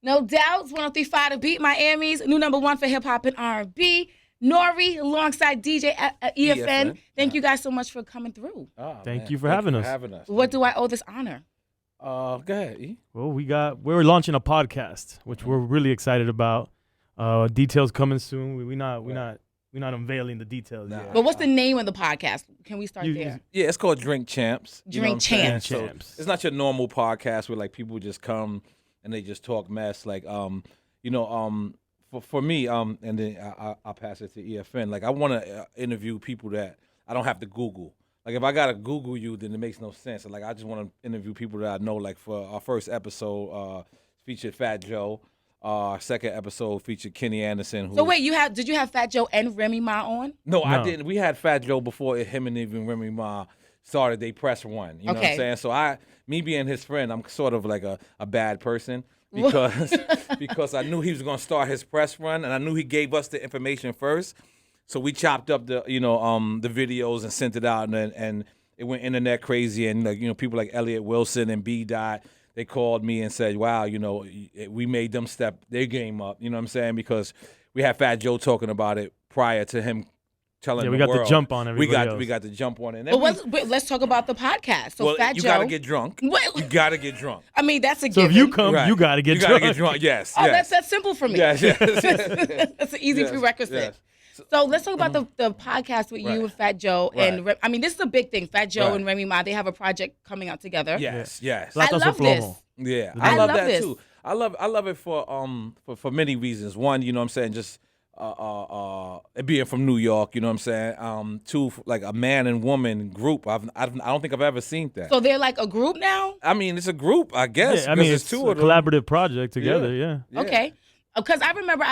No doubts. 103.5 TheBEAT, Miami's new #1 for hip hop and R&B. NORE alongside DJ EFN. Thank you guys so much for coming through. Oh, Thank you for having us. What do I owe this honor? Go ahead, E. Well, we're launching a podcast, which we're really excited about. Details coming soon. We're not unveiling the details yet. But what's the name of the podcast? Can we start there? Yeah, it's called Drink Champs. Drink Champs. So it's not your normal podcast where like people just come and they just talk mess. Like for me, and then I'll pass it to EFN. Like I want to interview people that I don't have to Google. Like if I gotta Google you, then it makes no sense. Like I just want to interview people that I know. Like for our first episode, featured Fat Joe. Our second episode featured Kenny Anderson. So wait, did you have Fat Joe and Remy Ma on? No, I didn't. We had Fat Joe before him and even Remy Ma started. They press run. You know what I'm saying? So me being his friend, I'm sort of like a bad person because I knew he was gonna start his press run, and I knew he gave us the information first. So we chopped up the videos and sent it out, and it went internet crazy, and people like Elliot Wilson and B. Dot. They called me and said, wow, we made them step their game up, you know what I'm saying? Because we had Fat Joe talking about it prior to him telling the world. Yeah, we got the jump on everybody else. We got the jump on it. But let's talk about the podcast. So Fat Joe. You got to get drunk. You got to get drunk. I mean, that's a given. So if you come, you got to get drunk. You got to get drunk, yes. Oh, yes. That's simple for me. Yes. That's an easy prerequisite. Yes. So let's talk about the podcast with you and Fat Joe. And I mean, this is a big thing. Fat Joe and Remy Ma, they have a project coming out together. Yes. I love this. Yeah, I love that too. I love it for many reasons. One, you know what I'm saying, just it being from New York, you know what I'm saying. Two, like a man and woman group. I don't think I've ever seen that. So they're like a group now? I mean, it's a group, I guess. Yeah, I mean, it's two a collaborative project together. Yeah. Okay. Because I remember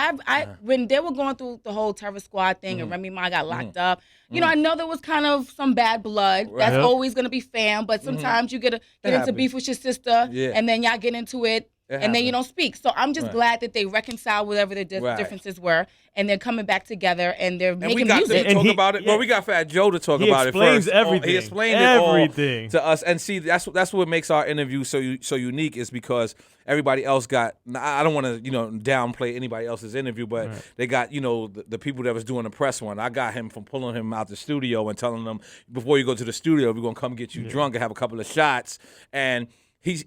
when they were going through the whole Terror Squad thing and Remy Ma got locked up, I know there was kind of some bad blood. Right. That's always going to be fam, but sometimes you get into beef with your sister and then y'all get into it and then you don't speak. So I'm just glad that they reconciled whatever their differences were and they're coming back together and they're making music. And we got to talk about it. Well, we got Fat Joe to talk about it first. He explained everything to us. And see, that's what makes our interview so unique is because everybody else got. I don't want to downplay anybody else's interview, but they got the people that was doing the press one. I got him from pulling him out the studio and telling them before you go to the studio, we're gonna come get you drunk and have a couple of shots. And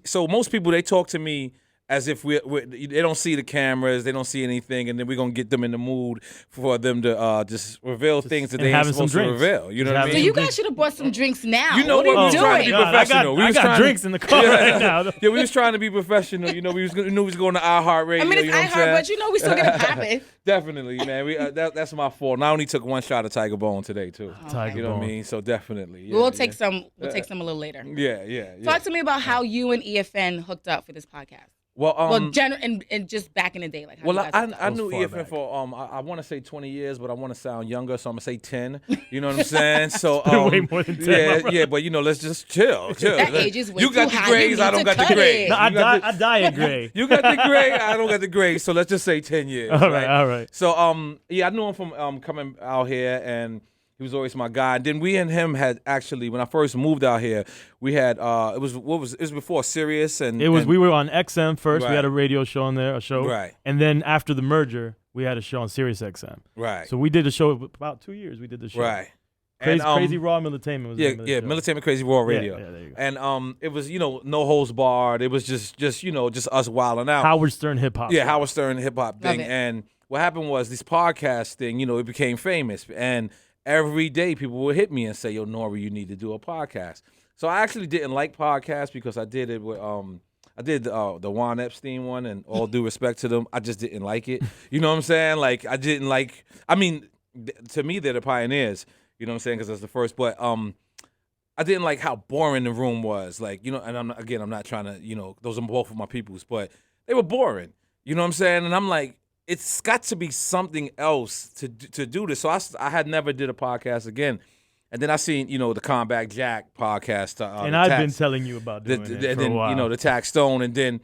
so most people they talk to me as if they don't see the cameras, they don't see anything, and then we're going to get them in the mood for them to just reveal things that they ain't supposed to reveal. You know what I mean? So you guys should have bought some drinks now. You know what? We was trying to be professional. I got drinks in the car right now. Yeah, we was trying to be professional. We knew we was going to iHeartRadio. I mean, it's iHeart, but we still get it popping. Definitely, man. That's my fault. And I only took one shot of Tiger Bone today, too. Tiger you know what I mean? So definitely. We'll take some a little later. Yeah. Talk to me about how you and EFN hooked up for this podcast. Well, and just back in the day, like. I knew EFN for I want to say 20 years, but I want to sound younger, so I'm gonna say 10. You know what I'm saying? So way more than 10. Yeah, but let's just chill. That age is way you got too the high. grades, I don't got the grades. No, I die at gray. You got the grade, I don't got the grades. So let's just say 10 years. All right. So I knew him from coming out here and. He was always my guy. And then we and him had actually, when I first moved out here, we had it was before Sirius and we were on XM first. Right. We had a radio show on there, Right. And then after the merger, we had a show on Sirius XM. Right. So we did the show about 2 years. We did the show. Right. Crazy Raw Militainment was the name of the show. Militainment Crazy Raw Radio. Yeah, there you go. And it was no holds barred. It was just us wilding out. Howard Stern hip hop. Yeah, Howard Stern hip hop thing. Love it. And what happened was this podcast thing. It became famous and. Every day people would hit me and say, yo, Nore, you need to do a podcast. So I actually didn't like podcasts because I did it with the Juan Epstein one, and all due respect to them, I just didn't like it. You know what I'm saying? Like I didn't like. I mean, to me they're the pioneers. You know what I'm saying? Because that's the first. But I didn't like how boring the room was. Like and I'm not trying to those are both of my peoples, but they were boring. You know what I'm saying? And I'm like. It's got to be something else to do this. So I had never did a podcast again. And then I seen, the Combat Jack podcast. And I've been telling you about doing it for a while. The Tax Stone. And then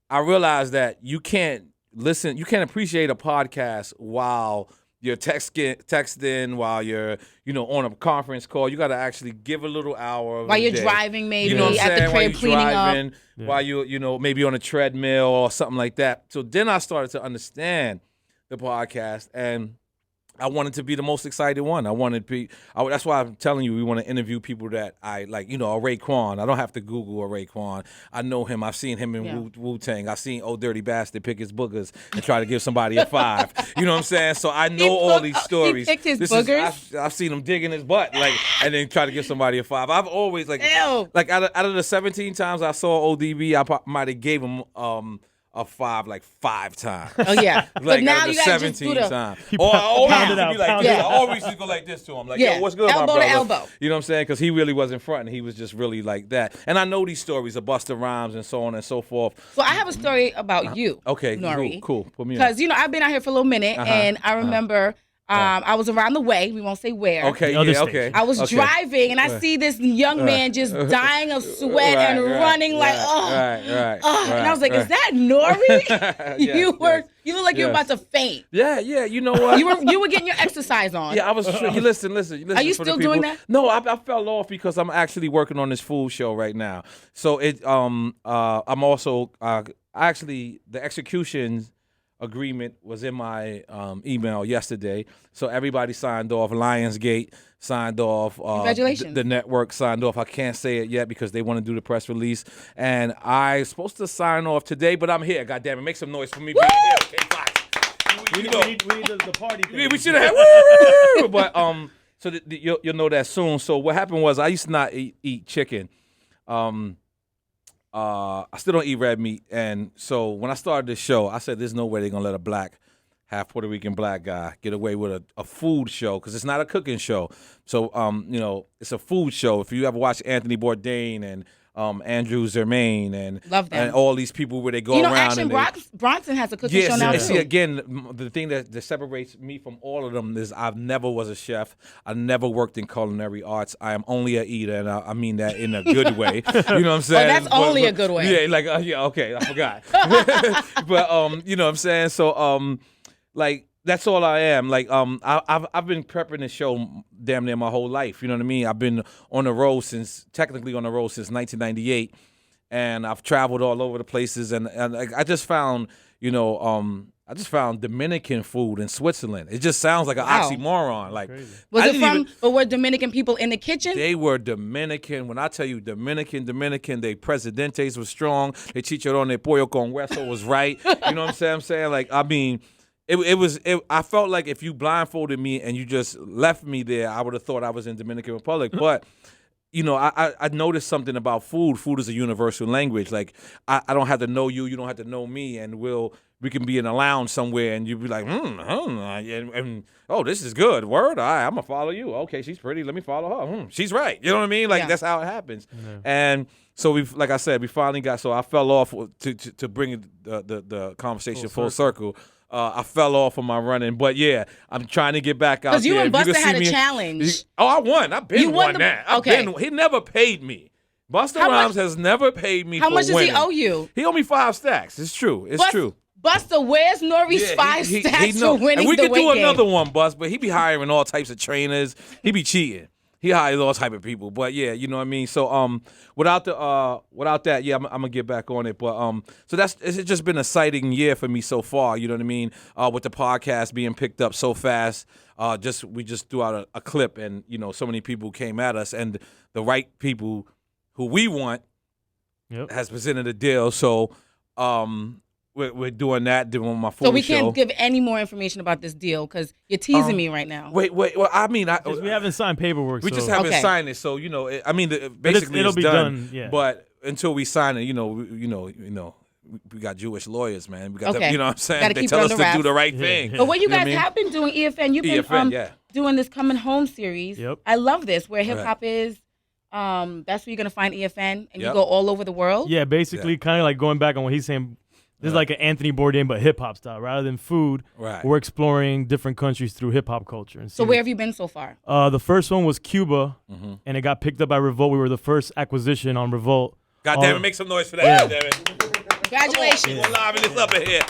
I realized that you can't appreciate a podcast while you're texting while you're, on a conference call. You got to actually give a little hour while you're day. driving, maybe You know what I'm at saying? the crib while you're cleaning driving, up. Yeah. while you, maybe on a treadmill or something like that. So then I started to understand the podcast, and I wanted to be the most excited one. That's why I'm telling you, we want to interview people that I like, a Raekwon. I don't have to Google a Raekwon. I know him. I've seen him in Wu-Tang. I've seen Old Dirty Bastard pick his boogers and try to give somebody a 5. You know what I'm saying? So I know all these stories. He picked his boogers? I've seen him dig in his butt, and then try to give somebody a 5. I've always, Ew. out of the 17 times I saw ODB, I might have gave him a 5 like 5 times. Oh yeah, but now you gotta just do the times. I always used to be like this. Yeah. I always used to go like this to him, like, yo, what's good, my elbow brother? to elbow. You know what I'm saying? Because he really wasn't fronting. He was just really like that. And I know these stories of Busta Rhymes and so on and so forth. So I have a story about you. Okay, Nore. cool. Put me on. Because I've been out here for a little minute, and I remember. I was around the way. We won't say where. Okay, okay. I was driving, and I see this young man just dying of sweat and running like, Right. And I was like, is that Nore? You look like you were about to faint. Yeah. You know what? You were getting your exercise on. Yeah, I was. You listen. Are you still doing that? No, I fell off because I'm actually working on this food show right now. So I'm also actually the executions agreement was in my email yesterday. So everybody signed off. Lionsgate signed off. Congratulations. The network signed off. I can't say it yet because they want to do the press release. And I'm supposed to sign off today, but I'm here. God damn it. Make some noise for me being here, K Foxx. We need the party thing. We should have had woo! But so you'll know that soon. So what happened was I used to not eat chicken. I still don't eat red meat, and so when I started this show, I said, "There's no way they're gonna let a black, half Puerto Rican black guy get away with a food show because it's not a cooking show. So it's a food show. If you ever watch Anthony Bourdain and Andrew Zermaine and Love them. and all these people where they go around Action and Bronson has a cooking show now too. See, again, the thing that separates me from all of them is I've never was a chef. I never worked in culinary arts. I am only a eater, and I mean that in a good way. You know what I'm saying? That's only a good way. Yeah, okay, I forgot. But you know what I'm saying? So that's all I am. I've been prepping this show damn near my whole life. You know what I mean? I've been on the road since 1998, and I've traveled all over the places. And I just found, Dominican food in Switzerland. It just sounds like an oxymoron. But were Dominican people in the kitchen? They were Dominican. When I tell you Dominican, they presidentes were strong. They chicharrón de pollo con hueso was right. You know what I'm saying? I felt like if you blindfolded me and you just left me there, I would have thought I was in Dominican Republic. But, I noticed something about food. Food is a universal language. Like, I don't have to know you. You don't have to know me. And we can be in a lounge somewhere and you'll be like, oh, this is good. Word? All right, I'm going to follow you. Okay, she's pretty. Let me follow her. She's right. You know what I mean? That's how it happens. Yeah. And so we finally got, so I fell off to bring the conversation full circle. I fell off on my running, but yeah, I'm trying to get back out there. Because you and Busta had a challenge. I won. I've been won that. Okay. He never paid me. Busta Rhymes has never paid me. How much does he winning. owe you? He owe me 5 stacks. It's true. It's true. Busta, where's Nore's 5 stacks for winning and we the could weight do game? another one, Bust, but he be hiring all types of trainers. He be cheating. He hires all type of people, but yeah, you know what I mean. So without that, yeah, I'm gonna get back on it. But so it's just been an exciting year for me so far. You know what I mean? With the podcast being picked up so fast, we just threw out a clip, and so many people came at us, and the right people who we want has presented a deal. So we're doing that, doing my full show. So we can't give any more information about this deal because you're teasing me right now. Wait. Well, I mean, we haven't signed paperwork. We just haven't signed it. So basically it'll it's be done. Yeah. But until we sign it, we got Jewish lawyers, man. We got okay. You know what I'm saying? Gotta they keep tell it us on the to do the right thing. But what you guys have been doing, EFN, you've been doing this Coming Home series. Yep. I love this, where hip hop is. That's where you're gonna find EFN, and you go all over the world. Yeah, basically, kind of like going back on what he's saying. This is like an Anthony Bourdain, but hip hop style. Rather than food, we're exploring different countries through hip hop culture. So where have you been so far? The first one was Cuba, and it got picked up by Revolt. We were the first acquisition on Revolt. God damn it, make some noise for that. God damn it. Congratulations. We're live in this up in here.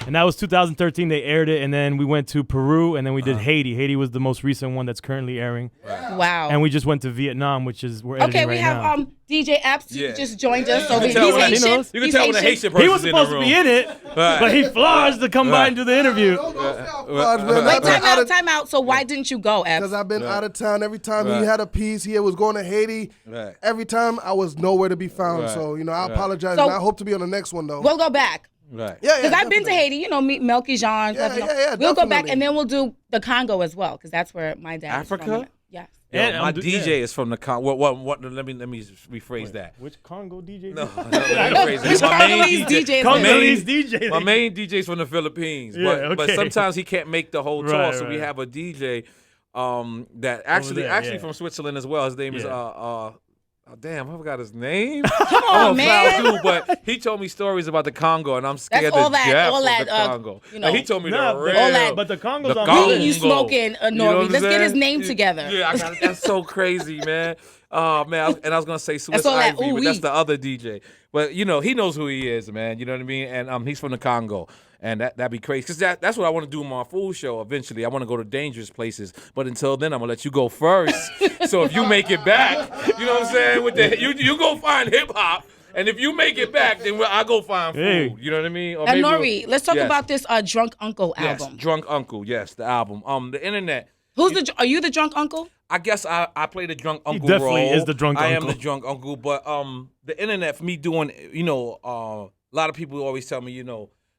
And that was 2013. They aired it, and then we went to Peru, and then we did Haiti. Haiti was the most recent one that's currently airing. Wow. And we just went to Vietnam, which is we're editing right now. Okay, we have DJ Epps who just joined us. So You he's can Haitian. tell when a Haitian person He was supposed to be in it, but he flaws to come by and do the interview. Wait, time out. So why didn't you go, Epps? Because I've been out of town. Every time he had a piece, he was going to Haiti. Every time I was nowhere to be found. So, I apologize. So, and I hope to be on the next one, though. We'll go back. Right. Yeah, Because I've been to Haiti, meet Melky Jean. We'll go back, and then we'll do the Congo as well, because that's where my dad is from. Africa? Yes. Yeah, my DJ is from the Congo. What? Let me rephrase that. Which Congo DJ? No, let me rephrase that. Congolese DJ. My main DJ's from the Philippines, but sometimes he can't make the whole tour, so we have a DJ that actually from Switzerland as well. His name is damn, I forgot his name. Come on, man. But he told me stories about the Congo, and I'm scared to death of the Congo. He told me the real. All that, but the Congo's on me and you smoking Nore. Let's get his name together. Yeah, that's so crazy, man. Oh man, I was gonna say Swiss Ivy, but that's the other DJ. But he knows who he is, man. You know what I mean? And he's from the Congo. And that'd be crazy, because that's what I want to do on my food show eventually. I want to go to dangerous places, but until then, I'm gonna let you go first. So if you make it back, you know what I'm saying? With you go find hip hop, and if you make it back, then I go find food. You know what I mean? And Nore, let's talk about this Drunk Uncle album. Yes, Drunk Uncle. Yes, the album. The internet. Are you the drunk uncle? I guess I play the drunk uncle He definitely role. is the drunk uncle. I am the drunk uncle, but the internet for me doing, a lot of people always tell me,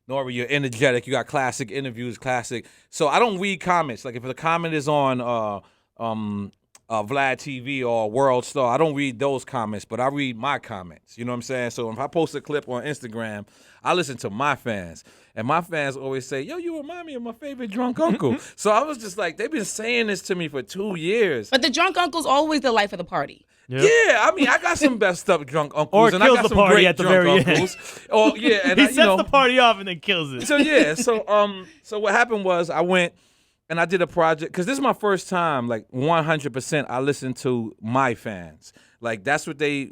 Nore, you're energetic. You got classic interviews, classic. So I don't read comments. Like if the comment is on Vlad TV or World Star, I don't read those comments, but I read my comments. You know what I'm saying? So if I post a clip on Instagram, I listen to my fans. And my fans always say, yo, you remind me of my favorite drunk uncle. So I was just like, they've been saying this to me for 2 years. But the drunk uncle's always the life of the party. Yep. Yeah, I mean, I got some best up drunk uncles, and I kills got the some party great at the drunk very uncles. Oh yeah, and he sets the party off and then kills it. So what happened was I went and I did a project, because this is my first time, like 100%. I listened to my fans. Like that's what they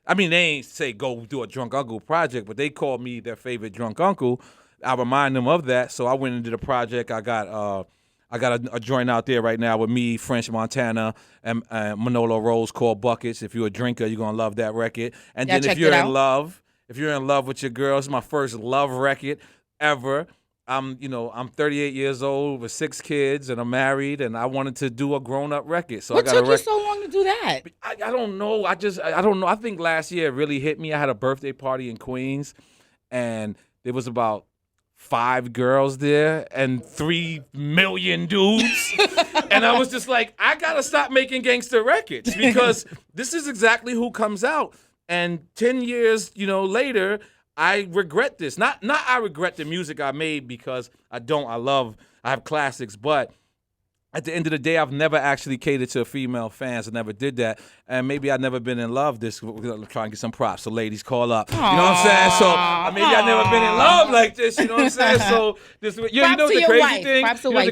ain't say go do a drunk uncle project, but they called me their favorite drunk uncle. I remind them of that, so I went and did a project. I got a joint out there right now with me, French Montana, and Manolo Rose called Buckets. If you're a drinker, you're gonna love that record. And then if you're in love with your girl, it's my first love record ever. I'm 38 years old with 6 kids, and I'm married, and I wanted to do a grown-up record. So what took you so long to do that? I don't know. I don't know. I think last year it really hit me. I had a birthday party in Queens, and there was about 5 girls there and 3 million dudes. And I was just like, I got to stop making gangster records, because this is exactly who comes out. And 10 years, later, I regret this. Not I regret the music I made, because I have classics, but at the end of the day, I've never actually catered to female fans. I never did that. And maybe I've never been in love. I'm trying to get some props. So ladies, call up. You know what I'm saying? So maybe I've never been in love like this. You know what I'm saying? So the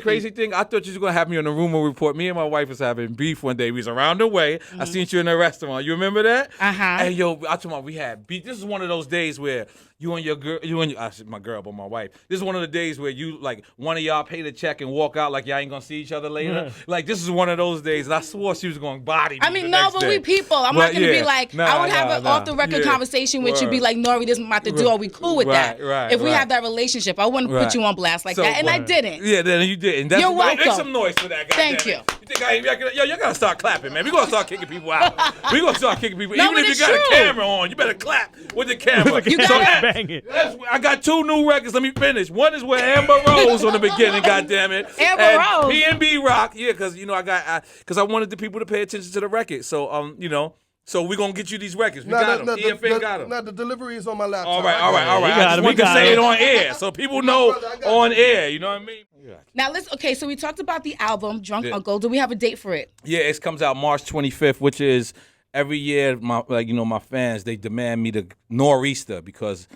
crazy thing? I thought you were going to have me on the rumor report. Me and my wife was having beef one day. We was around the way. I seen you in a restaurant. You remember that? And I told my we had beef. This is one of those days where you and your girl, my girl, but my wife. This is one of the days where you, like, one of y'all pay the check and walk out like y'all ain't gonna see each other later. Like, this is one of those days, and I swore she was gonna body me. But we people. I'm not gonna be like, I would have an off the record conversation with you, be like, Nore, this is about to do. Are we cool with that? If we have that relationship, I wouldn't put you on blast like that, and I didn't. Yeah, then you didn't. You're welcome. Make some noise for that guy. Thank you. You think you gotta start clapping, man. We're gonna start kicking people out. We're gonna start kicking people. No, even if you got a camera on, you better clap with the camera. You gotta bang it. I got 2 new records. Let me finish. One is with Amber Rose on the beginning. Goddamn it, Amber Rose. P&B Rock. Yeah, because I wanted the people to pay attention to the record. So so we're gonna get you these records. We got them. EFN got them. Now the delivery is on my laptop. All right. I just want to say it on air so people know on air. You know what I mean? Now so we talked about the album Drunk Uncle. Do we have a date for it? Yeah, it comes out March 25th, which is every year. My fans, they demand me to Nor'easter, because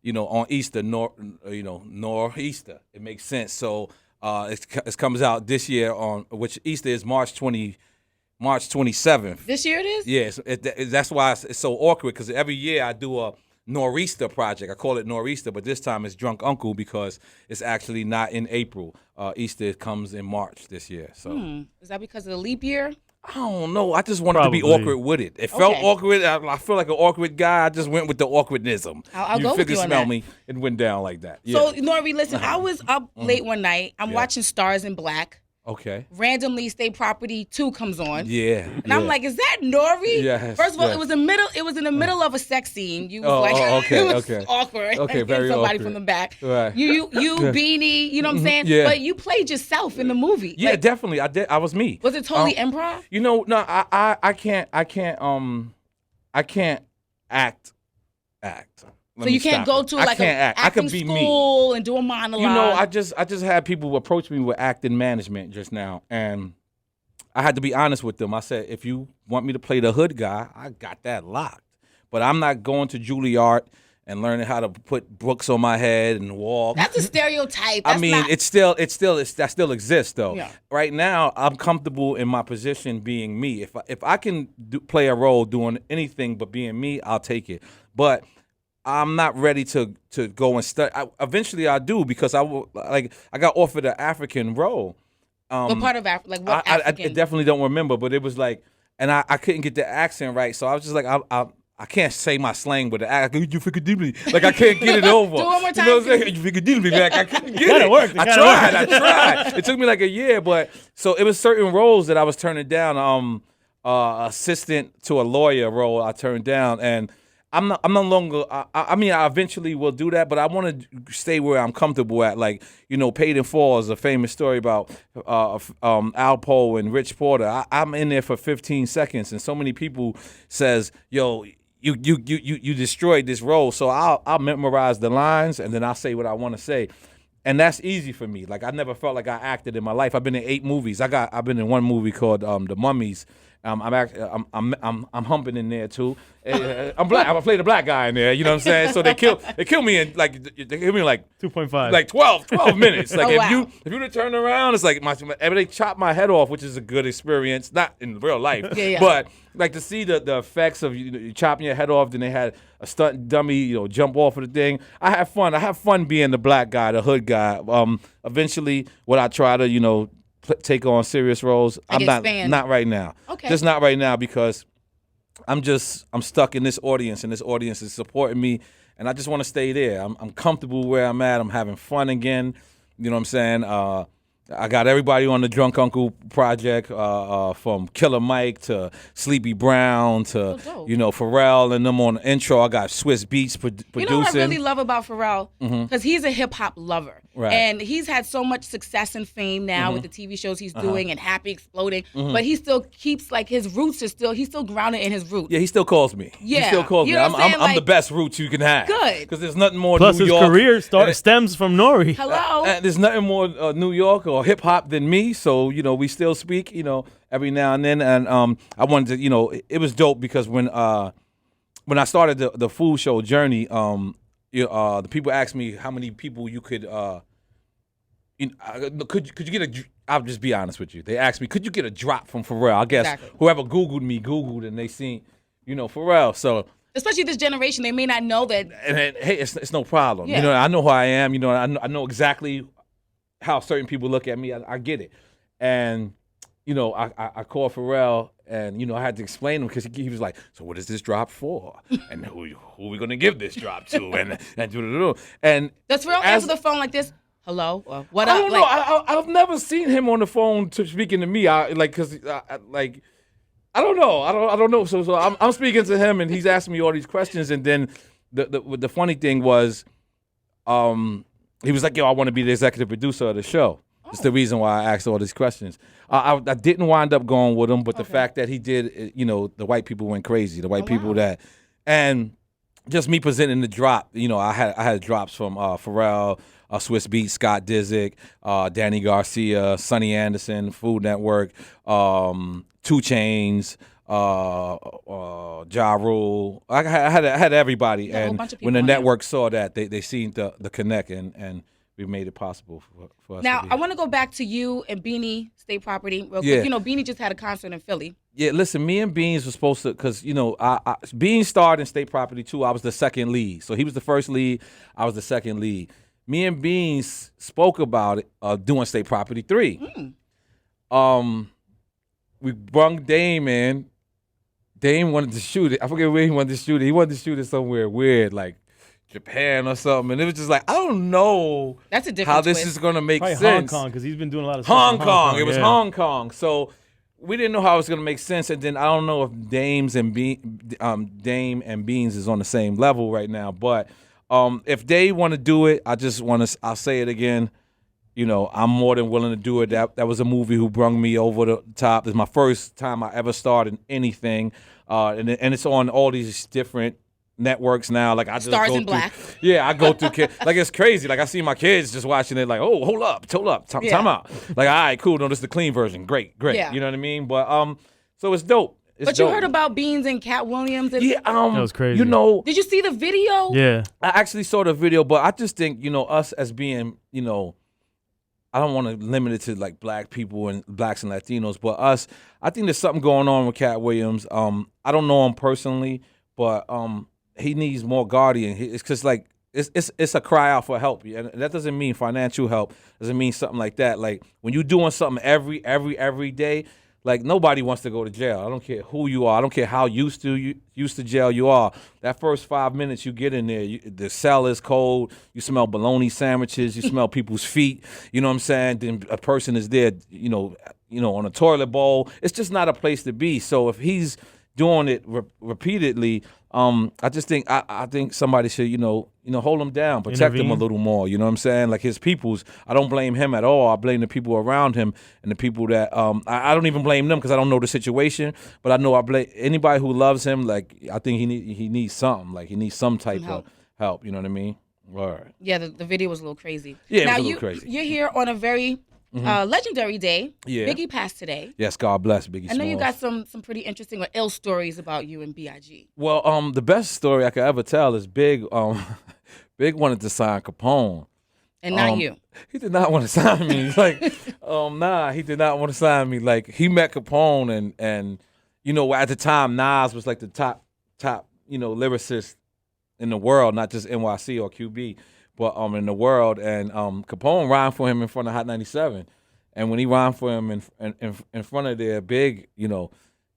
on Easter, Nor'easter. It makes sense. So it comes out this year on which Easter is March 27th. This year it is? Yes, that's why it's so awkward, because every year I do a Nor'easter project. I call it Nor'easter, but this time it's Drunk Uncle because it's actually not in April. Easter comes in March this year. So is that because of the leap year? I don't know. I just wanted to be awkward with it. It felt awkward. I feel like an awkward guy. I just went with the awkwardism. I'll go with you on smell that. me. It went down like that. Yeah. So, Nore, listen, I was up late one night. I'm watching Stars in Black. Okay. Randomly, State Property 2 comes on. Yeah. And I'm like, is that Nore? Yes. First of all, it was in the middle of a sex scene. You was it was awkward. Okay, very somebody awkward. from the back. Right. You Beanie, you know what I'm saying? Yeah. But you played yourself in the movie. Yeah, like, definitely. I did. I was me. Was it totally improv? You know, no, I can't act. So you can't go to like an acting school and do a monologue. You know, I just had people approach me with acting management just now, and I had to be honest with them. I said, if you want me to play the hood guy, I got that locked. But I'm not going to Juilliard and learning how to put books on my head and walk. That's a stereotype. I mean, that still exists though. Yeah. Right now, I'm comfortable in my position being me. If I can play a role doing anything but being me, I'll take it. But I'm not ready to go and study. Eventually, I do because I got offered an African role. What part of Africa? Like what African? I definitely don't remember, but it was like, and I couldn't get the accent right, so I was just like, I can't say my slang with the accent. You figure deeply, like I can't get it over. Do it one more time. You know what I'm saying? You figure deeply, like I couldn't get it. I tried. It took me like a year, but so it was certain roles that I was turning down. Assistant to a lawyer role I turned down, and I'm no longer. I mean, I eventually will do that, but I want to stay where I'm comfortable at. Like, you know, Paid in Full is a famous story about Alpo and Rich Porter. I'm in there for 15 seconds, and so many people says, "Yo, you destroyed this role." So I'll memorize the lines, and then I'll say what I want to say, and that's easy for me. Like I never felt like I acted in my life. I've been in 8 movies. I've been in one movie called The Mummies. I'm humping in there too. I'm black. I play the black guy in there. You know what I'm saying? So they kill me in like 2.5, like 12 minutes. Like wow. if you to turn around, it's like they chop my head off, which is a good experience. Not in real life, but like to see the effects of you chopping your head off. Then they had a stunt dummy, jump off of the thing. I have fun. I have fun being the black guy, the hood guy. Eventually, what I try to take on serious roles. I'm not right now. Okay. Just not right now because I'm stuck in this audience, and this audience is supporting me, and I just want to stay there. I'm comfortable where I'm at. I'm having fun again. You know what I'm saying? I got everybody on the Drunk Uncle project, from Killer Mike to Sleepy Brown to Pharrell and them on the intro. I got Swiss Beats producing. You know what I really love about Pharrell? Because he's a hip hop lover, and he's had so much success and fame now with the TV shows he's doing and Happy Exploding. But he still keeps like his roots he's still grounded in his roots. Yeah, he still calls me. Yeah, he still calls me. I'm the best roots you can have. Good, because there's nothing more. Plus New his York, career stems from Nore. Hello. There's nothing more New York or hip hop than me, so we still speak, every now and then, and I wanted to, it was dope because when I started the food show journey, the people asked me how many people you could you get a. I'll just be honest with you. They asked me, could you get a drop from Pharrell? I guess whoever Googled and they seen, Pharrell. So especially this generation, they may not know that. And hey, it's no problem. Yeah. I know who I am. I know exactly how certain people look at me. I get it. And, I called Pharrell and, I had to explain to him because he was like, so what is this drop for? And who are we going to give this drop to? And does Pharrell answer the phone like this? Hello? What up? I don't know. I've never seen him on the phone speaking to me. I don't know. I don't know. So I'm speaking to him and he's asking me all these questions. And then the funny thing was, he was like, yo, I want to be the executive producer of the show. It's the reason why I asked all these questions. I didn't wind up going with him, but the fact that he did, the white people went crazy. The white people and just me presenting the drop, I had drops from Pharrell, Swiss Beats, Scott Disick, Danny Garcia, Sonny Anderson, Food Network, 2 Chainz, Ja Rule. I had everybody, and when the network saw that, they seen the connect, and we made it possible for us. Now, to be I here. want to go back to you and Beanie State Property real Yeah. quick. You know, Beanie just had a concert in Philly. Yeah, listen, me and Beans were supposed to, because, you know, Beans starred in State Property too. I was the second lead. So he was the first lead. I was the second lead. Me and Beans spoke about it, doing State Property 3. We brung Dame in. Dame wanted to shoot it. I forget where he wanted to shoot it. He wanted to shoot it somewhere weird, like Japan or something. And it was just like, I don't know That's a different how this twist. is going to make Probably sense. Hong Kong, because he's been doing a lot of stuff Hong in Kong. It was yeah. Hong Kong. So we didn't know how it was going to make sense. And then I don't know if Dame and Beans is on the same level right now. But if they want to do it, I'll say it again. You know, I'm more than willing to do it. That was a movie who brung me over the top. It's my first time I ever starred in anything. And it's on all these different networks now. Like I just Stars go in through, Black. Yeah, I go through like it's crazy. Like I see my kids just watching it like, oh, hold up, time out. Like, all right, cool. No, this is the clean version. Great. Yeah. You know what I mean? But so it's dope. But you heard about Beans and Cat Williams? And Yeah, That was crazy. You know, did you see the video? Yeah. I actually saw the video, but I just think, you know, us as being, you know, I don't want to limit it to like black people and blacks and Latinos, but us, I think there's something going on with Cat Williams. I don't know him personally, but he needs more guardian. It's because like it's a cry out for help, and that doesn't mean financial help. Doesn't mean something like that. Like when you're doing something every day, like nobody wants to go to jail. I don't care who you are. I don't care how used to jail you are. That first 5 minutes you get in there, the cell is cold. You smell bologna sandwiches. You smell people's feet. You know what I'm saying? Then a person is there, you know, on a toilet bowl. It's just not a place to be. So if he's doing it repeatedly, I just think I think somebody should, you know, hold him down, protect him a little more. You know what I'm saying? Like his peoples, I don't blame him at all. I blame the people around him and the people that I don't even blame them because I don't know the situation. But I know I blame anybody who loves him. Like I think he needs something. Like he needs some type of help. You know what I mean? All right. Yeah, the video was a little crazy. Yeah, now it was a little crazy. You're here on a very legendary day. Yeah. Biggie passed today. Yes, God bless Biggie I know you got Smalls. some pretty interesting or ill stories about you and B.I.G. Well, the best story I could ever tell is Big. Big wanted to sign Capone. And not you. He did not want to sign me. Like, he did not want to sign me. Like, he met Capone, and you know, at the time, Nas was like the top, you know, lyricist in the world, not just NYC or QB, but in the world. And Capone rhymed for him in front of Hot 97. And when he rhymed for him in front of their Big, you know,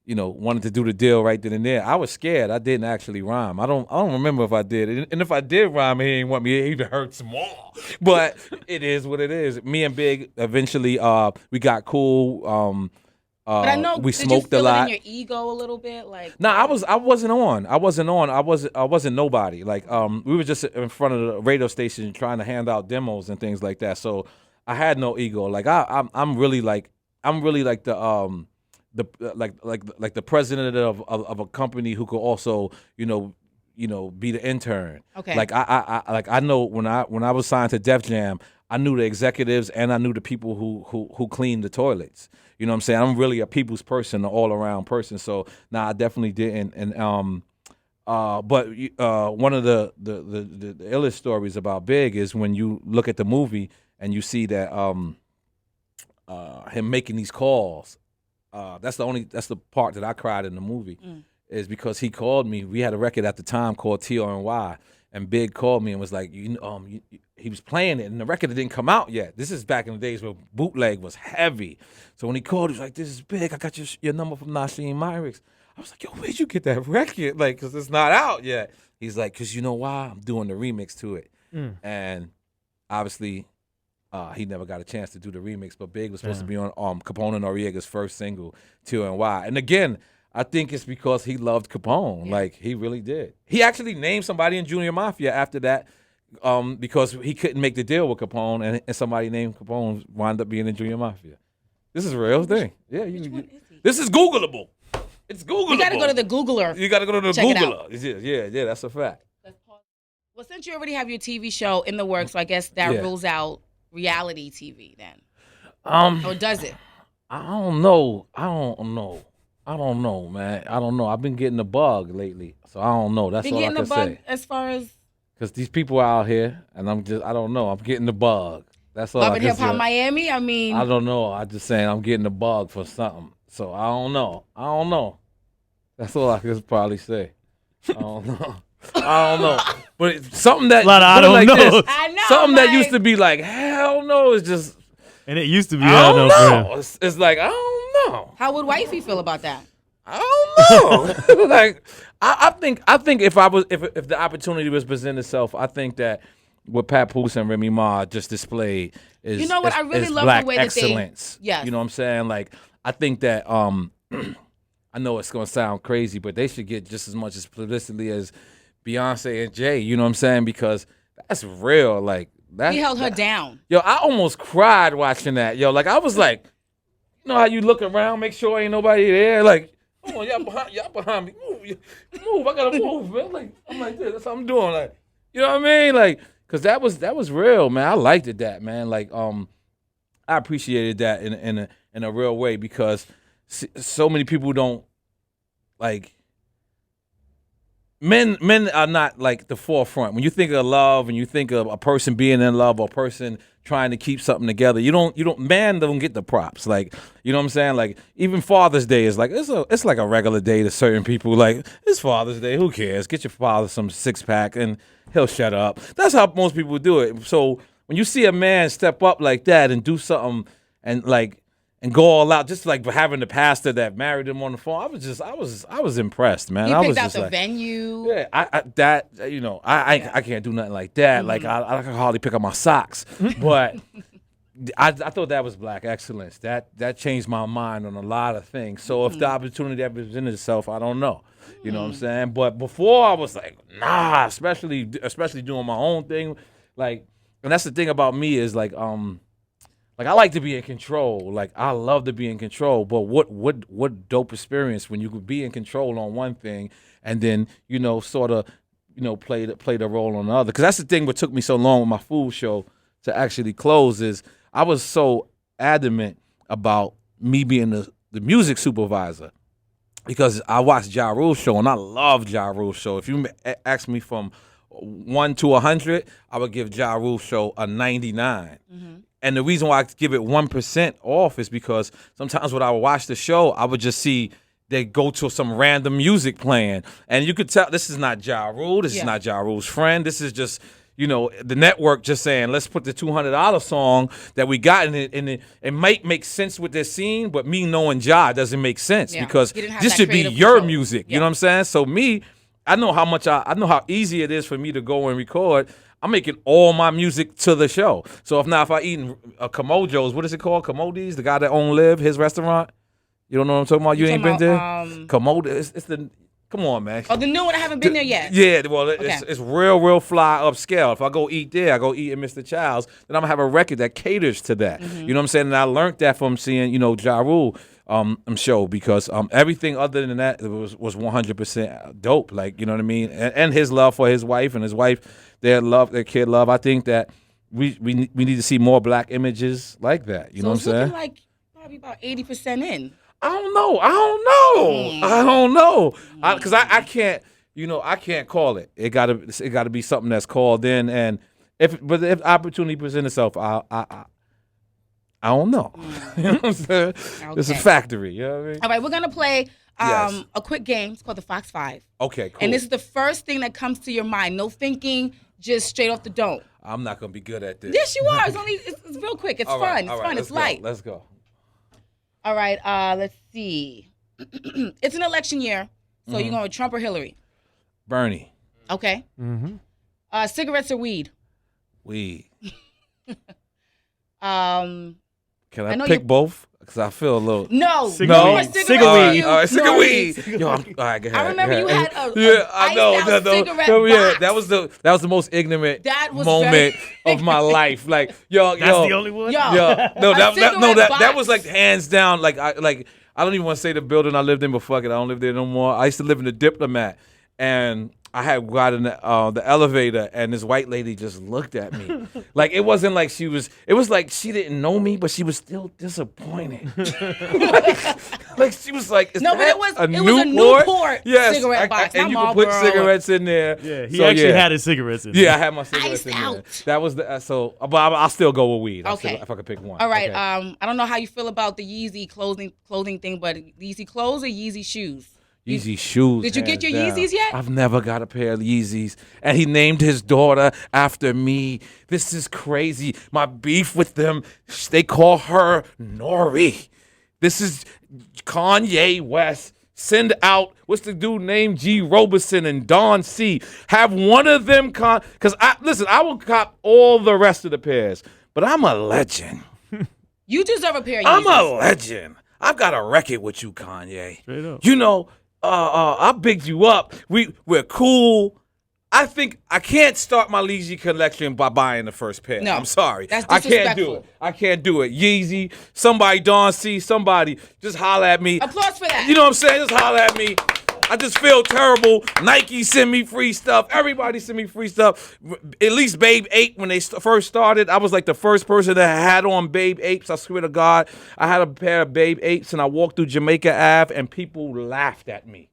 wanted to do the deal right then and there. I was scared. I didn't actually rhyme. I don't remember if I did. And if I did rhyme, he didn't want me. It even hurts more. But it is what it is. Me and Big eventually we got cool. But I know, we did smoked you feel a lot. it in your ego a little bit? Like, Nah, I wasn't on. I wasn't nobody. Like we were just in front of the radio station trying to hand out demos and things like that. So I had no ego. Like I'm really like the the president of a company who could also be the intern. Okay. Like I know when I was signed to Def Jam, I knew the executives and I knew the people who cleaned the toilets. You know what I'm saying? I'm really a people's person, an all around person. So I definitely didn't. And but one of the illest stories about Big is when you look at the movie and you see that him making these calls. That's the part that I cried in the movie, is because he called me. We had a record at the time called TRNY, and Big called me and was like, he was playing it, and the record didn't come out yet. This is back in the days where bootleg was heavy. So when he called, he was like, "This is Big. I got your number from Nasheem Myrick's." I was like, "Yo, where'd you get that record? Like, cause it's not out yet." He's like, "Cause you know why? I'm doing the remix to it," and obviously. He never got a chance to do the remix, but Big was supposed to be on Capone and Noriega's first single, TNY. And again, I think it's because he loved Capone. Yeah. Like, he really did. He actually named somebody in Junior Mafia after that because he couldn't make the deal with Capone, and somebody named Capone wound up being in Junior Mafia. This is a real thing. Yeah, this is Googleable. It's Googleable. You got to go to the Googler. You got to go to the Googler. Yeah, that's a fact. Well, since you already have your TV show in the works, so I guess that rules out reality TV then. Or does it? I don't know, man. I don't know. I've been getting the bug lately, so I don't know. That's all I can say. Been getting the bug as far as Because these people out here, and I don't know. I'm getting the bug. That's all Love I and can Hip Hop say. Miami. I mean, I don't know. I'm just saying I'm getting the bug for something. So I don't know. That's all I can probably say. I don't know. But it's something that I don't like know. this, I know. something like, that used to be like hell no is just And it used to be. I don't know. It's like I don't know. How would wifey feel about that? I don't know. Like I think if the opportunity was presented itself, I think that what Pat Poose and Remy Ma just displayed is You know what? I really love black the way that excellence. Yes. You know what I'm saying? Like I think that I know it's gonna sound crazy, but they should get just as much as publicity as Beyonce and Jay. You know what I'm saying? Because that's real. Like He held her down. Yo, I almost cried watching that. Yo, like I was like, you know how you look around, make sure ain't nobody there. Like, come on, y'all behind me. Move. I gotta move, man. Like I'm like this. That's what I'm doing. Like, you know what I mean? Like, cause that was real, man. I liked it that, man. Like, I appreciated that in a real way because so many people don't like. Men are not like the forefront. When you think of love and you think of a person being in love or a person trying to keep something together, man don't get the props. Like, you know what I'm saying? Like even Father's Day is like it's like a regular day to certain people. Like it's Father's Day, who cares? Get your father some 6-pack and he'll shut up. That's how most people do it. So when you see a man step up like that and do something and go all out, just like having the pastor that married him on the phone. I was impressed, man. He I was picked out just the like, venue. yeah, I can't do nothing like that. Like I can hardly pick up my socks, but I thought that was black excellence. That changed my mind on a lot of things. So if the opportunity that presented itself, I don't know. You know what I'm saying? But before I was like, nah, especially doing my own thing. Like, and that's the thing about me is like I like to be in control. Like I love to be in control. But what dope experience when you could be in control on one thing and then sort of play the role on the other. Because that's the thing. What took me so long with my food show to actually close is I was so adamant about me being the music supervisor because I watched Ja Rule's show and I love Ja Rule's show. If you ask me from 1 to 100, I would give Ja Rule's show a 99. Mm-hmm. And the reason why I give it 1% off is because sometimes when I would watch the show, I would just see they go to some random music playing. And you could tell this is not Ja Rule. This is not Ja Rule's friend. This is just, the network just saying, let's put the $200 song that we got in it. And it might make sense with this scene, but me knowing Ja doesn't make sense because this should be your music. You know what I'm saying? So I know how easy it is for me to go and record. I'm making all my music to the show. So if I eating Komojo's, what is it called? Komodi's, the guy that owned Live, his restaurant. You don't know what I'm talking about? You ain't been there? Komodo, it's the, come on, man. Oh, the new one, I haven't been there yet. Yeah, well, it's real fly upscale. If I go eat there, I go eat at Mr. Child's, then I'm going to have a record that caters to that. Mm-hmm. You know what I'm saying? And I learned that from seeing, Ja Rule show because everything other than that was 100% dope. Like, you know what I mean? And his love for his wife and his wife, their kid love. I think that we need to see more black images like that. You know what I'm saying? Looking like probably about 80% in. I don't know. Because I can't, I can't call it. It gotta be something that's called in. And if opportunity presents itself, I don't know. You know what I'm saying? Okay. It's a factory. You know what I mean? All right, we're gonna play a quick game. It's called the Fox 5. Okay, cool. And this is the first thing that comes to your mind. No thinking, just straight off the dome. I'm not gonna be good at this. Yes, you are. It's real quick. It's fun. It's fun. It's light. Let's go. All right. Let's see. It's an election year, so you're going with Trump or Hillary? Bernie. Okay. Mm-hmm. Cigarettes or weed? Weed. Can I pick both? Because I feel a little. No. Cigarette. All right, cigarette weed. Yo, all right, go ahead. I remember you had a I know. cigarette Yeah, box. that was the most ignorant moment very of my life. Like, that's the only one. That was like hands down. Like I don't even want to say the building I lived in, but fuck it, I don't live there no more. I used to live in the Diplomat, and I had got in the elevator, and this white lady just looked at me. Like, it wasn't like it was like she didn't know me, but she was still disappointed. like she was like, no, but it was a Newport cigarette box. And you can put cigarettes in there. Yeah, he actually had his cigarettes in there. Yeah, I had my cigarettes in there. That was but I'll still go with weed. Okay. If I could pick one. All right. Okay. I don't know how you feel about the Yeezy clothing thing, but Yeezy clothes or Yeezy shoes? Yeezy shoes. Did you get your down. Yeezys yet? I've never got a pair of Yeezys. And he named his daughter after me. This is crazy. My beef with them, they call her NORE. This is Kanye West. Send out, what's the dude named G. Robeson and Don C. Have one of them, because I will cop all the rest of the pairs. But I'm a legend. You deserve a pair of Yeezys. I'm a legend. I've got a record with you, Kanye. Straight up. You know, I bigged you up. We're cool. I think I can't start my Yeezy collection by buying the first pair. No, I'm sorry. That's disrespectful. I can't do it. Yeezy, somebody, Don C, somebody, just holler at me. Applause for that. You know what I'm saying? Just holler at me. I just feel terrible. Nike send me free stuff. Everybody send me free stuff. At least Babe 8, when they first started, I was like the first person that had on Babe 8s. I swear to God, I had a pair of Babe 8s, and I walked through Jamaica Ave, and people laughed at me.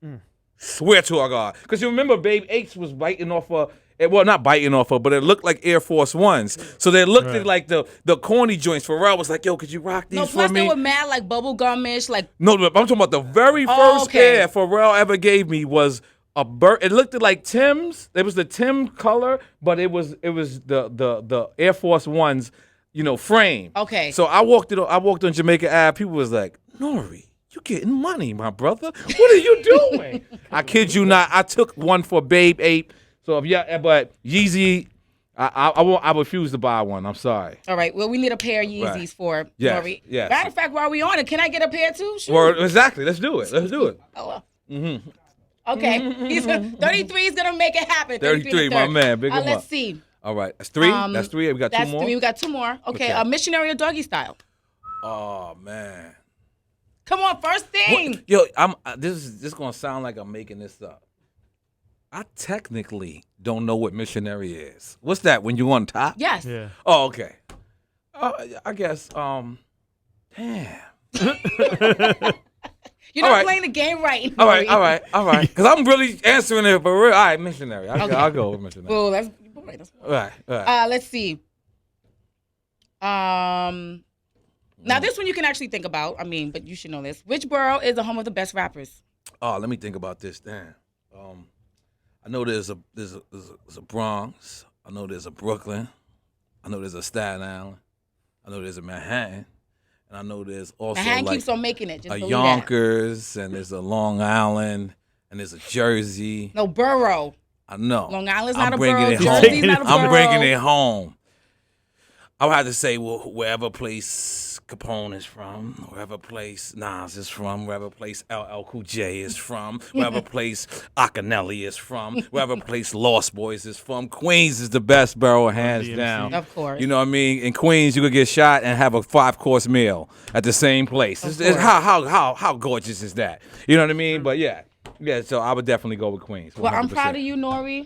Swear to our God. Because you remember Babe 8s was biting off well, not biting off but it looked like Air Force Ones. So they looked like the corny joints. Pharrell was like, yo, could you rock these for me? No, plus they were mad like bubblegum-ish. No, I'm talking about the very first pair Pharrell ever gave me was it looked like Tim's. It was the Tim color, but it was the Air Force Ones, frame. Okay. So I walked on Jamaica Ave. People was like, NORE, you getting money, my brother. What are you doing? I kid you not. I took one for Babe 8. So but Yeezy, I refuse to buy one. I'm sorry. All right. Well, we need a pair of Yeezys for NORE. Yes. Matter of fact, while we on it, can I get a pair too? Sure. Well, exactly. Let's do it. Oh, well. Mm-hmm. Okay. 33 is gonna make it happen. 33, my man. Big one. Let's see. All right. That's 3. That's 3. We got 2 more. That's 3. We got 2 more. Okay. Missionary or doggy style? Oh man. Come on, first thing. What? Yo, this is gonna sound like I'm making this up. I technically don't know what missionary is. What's that? When you on top? Yes. Yeah. Oh, okay. I guess. Damn. You're not playing the game right. All right. Because I'm really answering it for real. All right, missionary. I'll go with missionary. Well, that's all right. Let's see. Now this one you can actually think about. But you should know this. Which borough is the home of the best rappers? Oh, let me think about this. Damn. I know there's a Bronx. I know there's a Brooklyn. I know there's a Staten Island. I know there's a Manhattan. And I know there's also Manhattan keeps on making it. Just a Yonkers, and there's a Long Island, and there's a Jersey. No, borough. I know. Long Island's not a borough. Jersey's not a borough. I'm bringing it home. I would have to say wherever place Capone is from, wherever place Nas is from, wherever place LL Cool J is from, wherever place Akinyele is from, wherever place Lost Boys is from. Queens is the best borough, hands down. Of course. You know what I mean? In Queens, you could get shot and have a 5-course meal at the same place. How gorgeous is that? You know what I mean? But yeah. So I would definitely go with Queens. 100%. Well, I'm proud of you, NORE.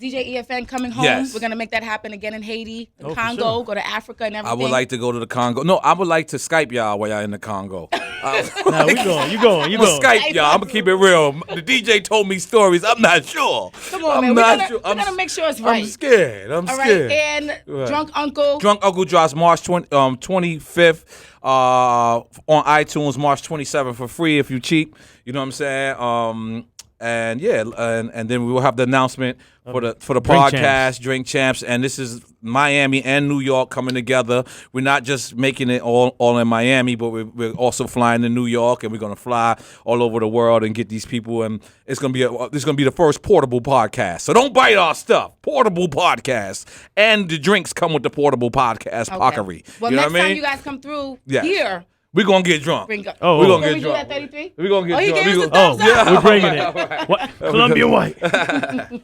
DJ EFN coming home. Yes. We're going to make that happen again in Haiti, the Congo, go to Africa and everything. I would like to go to the Congo. No, I would like to Skype y'all while y'all in the Congo. Nah, you going. I'm going to Skype y'all. I'm going to keep it real. The DJ told me stories. I'm not sure. Come on, man. We're going to make sure it's right. I'm scared. All right. And Drunk Uncle. Drunk Uncle drops March 25th on iTunes, March 27th for free if you cheap. You know what I'm saying? And yeah, and then we will have the announcement for the podcast, Drink Champs, and this is Miami and New York coming together. We're not just making it all in Miami, but we're also flying to New York, and we're gonna fly all over the world and get these people. And it's gonna be the first portable podcast. So don't bite our stuff. Portable podcast, and the drinks come with the portable podcast. Pockery. Well, you know next what I mean? time you guys come through here. We're going to get drunk. We're going to get drunk. 33? We're going to get drunk. He gave us a thumbs up. Yeah, we're bringing it. Columbia White. That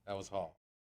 was hard.